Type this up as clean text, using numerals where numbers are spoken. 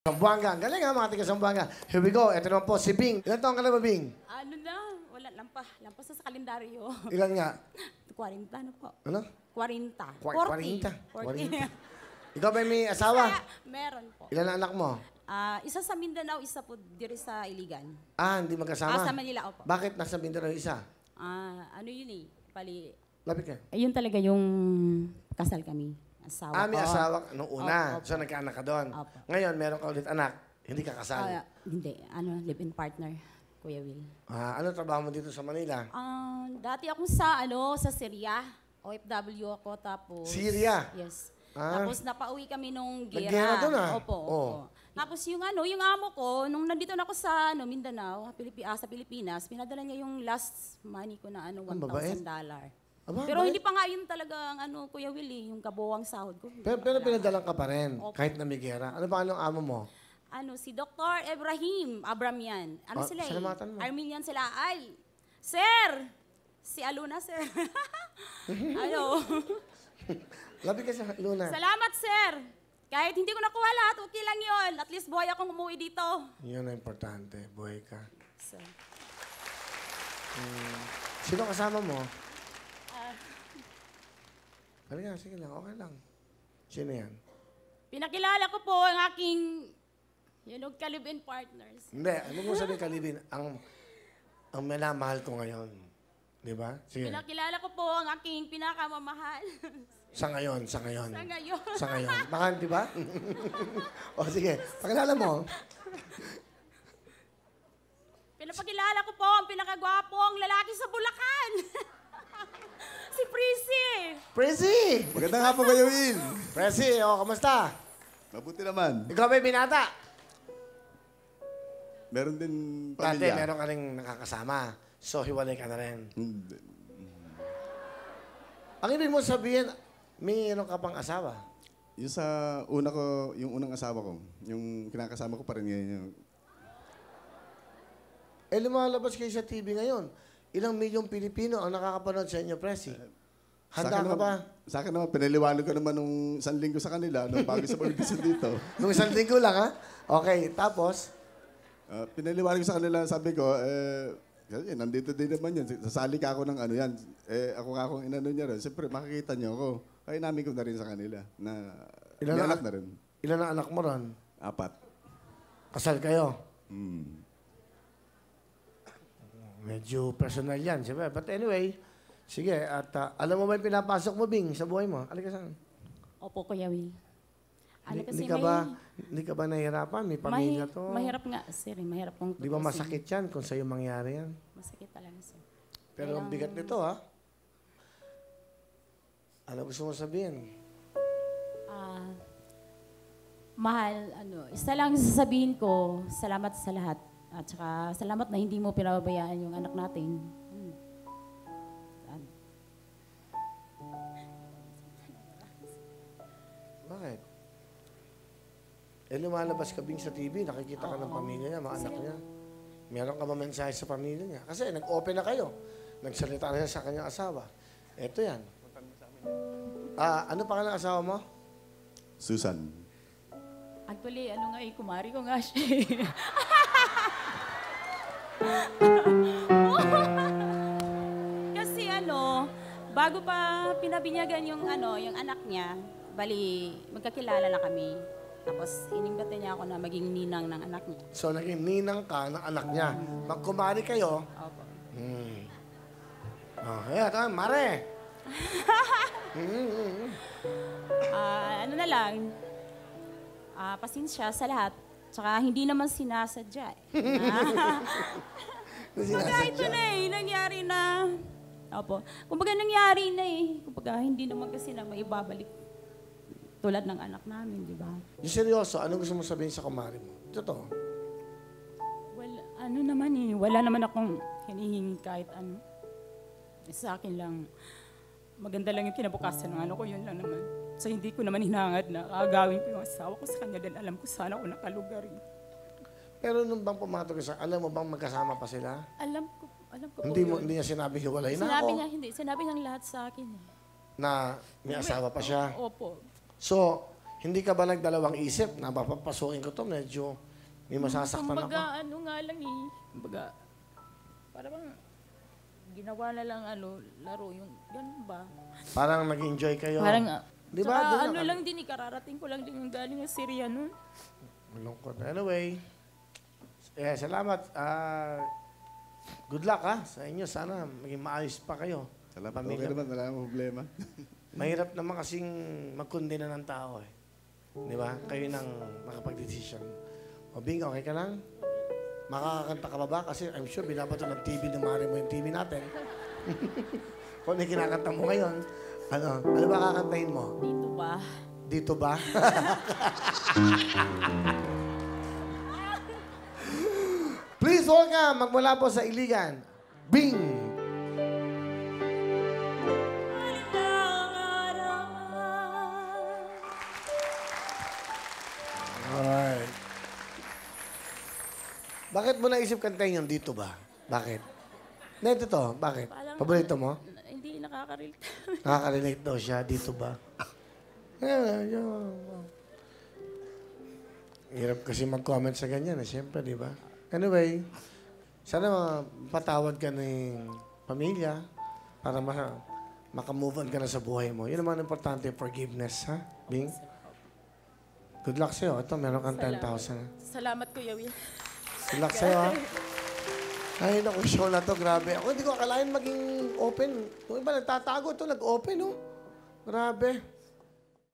Sambuanga. Ang galing ha, mga taga Sambuanga. Here we go. Ito naman po, si Bing. Ilan taong ka na ba, Bing? Ano na, wala, lampas na sa kalendaryo. Ilan nga? 40 na po. Ano? 40. 40. Ikaw ba may asawa? Meron po. Ilan ang anak mo? Isa sa Mindanao, isa po diri sa Iligan. Hindi magkasama? Sa Manila, opo. Bakit nasa Mindanao isa? Ano yun eh, Lapit ka. Ayun talaga yung kasal kami. Asawa May ko. asawa nung una. Opo. So nagkaanak ka doon. Opo. Ngayon, meron ka ulit anak. Hindi ka kasal. Hindi, live-in partner, Kuya Will. Ano trabaho mo dito sa Manila? Dati akong sa Syria. OFW ako, tapos... Syria? Yes. Tapos napauwi kami nung gera. Naggera doon Opo. Tapos yung amo ko, nung nandito na ako sa Mindanao, sa Pilipinas, pinadala niya yung last money ko na $1,000. Pero hindi pa nga yun talagang Kuya Willie, yung kabuwang sahod ko. Pero pinadalang ka pa rin, kahit na may gera. Ano ba anong amo mo? Si Dr. Abramian. Sila salamatan mo. Armenian sila. Ay, sir! Si Aluna, sir. Labi ka sa Luna. Salamat, sir! Kahit hindi ko nakuha lahat, okay lang yun. At least buhay akong umuwi dito. Yun ang importante, buhay ka. So, Sino kasama mo? Halika, sige lang, okay lang. Sino yan? pinakilala ko po ang aking kalibin partners. Hindi, ano mo sabihin kalibin? Ang minamahal ko ngayon. Di ba? Sige. Pinakilala ko po ang aking pinakamamahal. Sa ngayon, sa ngayon. Sa ngayon. Sa ngayon. Baka, di ba? O sige, pakilala mo. Pinapakilala ko po ang pinakagwapong lalaki sa Bulacan. Si Prissy. Prissy! Magandang hapon kayo, Will. Prissy, kamusta? Mabuti naman. Ikaw ba'y binata? Meron din Dati, pamilya. meron ka rin nakakasama. So, hiwalay ka na rin. Hindi. Ang ibig mo sabihin, mayroon ka pang asawa. Yung yung unang asawa ko, yung kinakasama ko pa rin ngayon. Lumalabas kayo sa TV ngayon. Ilang milyong Pilipino ang nakakapanood sa inyo, Pressy. Handa ka ba? Sa akin naman, pinaliwanag ko naman nung 1 linggo sa kanila, nung bago sa pag-visit dito. Nung 1 linggo lang, ha? Okay, tapos? Pinaliwanag ko sa kanila, sabi ko, kasi nandito din naman yan. Sasali ka ako ng yan. Ako nga akong inano niya rin. Siyempre, makikita niyo ako. Kaya namin ko na rin sa kanila na may anak na rin. Ilan ang anak mo ron? 4. Kasal kayo? Medyo personal yan, siyempre. But anyway, sige. At alam mo ba yung pinapasok mo, Bing, sa buhay mo? Alika saan? Opo, Kuya Will. Hindi ka ba nahihirapan? May pamilya to. Mahirap nga, sir. Mahirap kong Di ba masakit yan kung sa'yo mangyari yan? Masakit talaga, sir. Pero ang bigat nito, ha? Ano gusto mo sabihin? Mahal, isa lang sasabihin ko, salamat sa lahat. At saka salamat na hindi mo pinababayaan yung anak natin. Bakit? Lumalabas ka, Bing, sa TV, nakikita ka ng pamilya niya, mga anak niya. Meron ka ba mensahe sa pamilya niya? Kasi nag-open na kayo. Nagsalita na siya sa kanyang asawa. Eto yan. Ano pangalan ng asawa mo? Susan. Actually, kumari ko nga siya. Kasi bago pa pinabinyagan yung anak niya, bali, magkakilala na kami. Tapos, inimbata niya ako na maging ninang ng anak niya. So, naging ninang ka ng anak niya. Magkumari kayo. Opo. Ito, mare. Ano na lang, pasensya sa lahat. Tsaka hindi naman sinasadya. Kumbaga ito na nangyari na. Opo. Kumbaga nangyari na Kumbaga hindi naman kasi na maibabalik. Tulad ng anak namin, di ba? Yung seryoso, ano gusto mo sabihin sa kumari mo? Totoo. Well, wala naman akong hinihingi kahit ano. Sa akin lang, maganda lang yung kinabukasan ng ko, yun lang naman. So hindi ko naman hinangad na agawin ko yung asawa ko sa kanya dahil alam ko sana ako nakalugar. Pero nung bang pumatog ka, alam mo bang magkasama pa sila? Alam ko po Hindi yun. niya sinabi hiwalay na Sinabi ako. niya, hindi. Sinabi niya lahat sa akin. Na may asawa pa siya. Opo. So, Hindi ka ba nagdalawang isip na papapasukin ko to, medyo may masasaktan ako? Kumbaga, ano nga lang eh. Kumbaga, parang ginawa na lang laro yung ganun ba? Parang nag-enjoy kayo. Parang, Di ba? tsaka Doon ano na- lang din, kararating ko lang din yung galing ng Syria nun. Malungkot. Anyway, salamat. Good luck sa inyo. Sana maging maayos pa kayo. Salamat. Pamilya. Okay naman, wala akong problema. Mahirap naman kasing magkundina ng tao eh. Di ba? Kayo nang makapag-decision. O Bing, okay ka lang? Makakakanta ka ba ba? Kasi I'm sure binabato ng TV ng mari mo yung TV natin. Kung ano yung kinakanta mo ngayon, ano ba kakantahin mo? Dito ba? Dito ba? Please welcome, magmula po sa Iligan, Bing! Alright. Bakit mo naisip kantahin yung dito ba? Bakit? Na ito to, bakit? Parang- Paborito mo? Hindi nakaka-relate. Nakaka-relate daw siya, dito ba? Hirap kasi mag-comment sa ganyan, siyempre, di ba? Anyway, sana patawad ka ng pamilya para maka-move on ka na sa buhay mo. Yun naman ang importante, forgiveness, ha? Bing? Good luck sa'yo. Ito, meron kang 10,000. Salamat, Kuya Will. Good luck sa'yo, ha? Ay, naku, show na to, grabe. Ako hindi ko akalain maging open. Kung iba nagtatago, ito nag-open, oh. Grabe.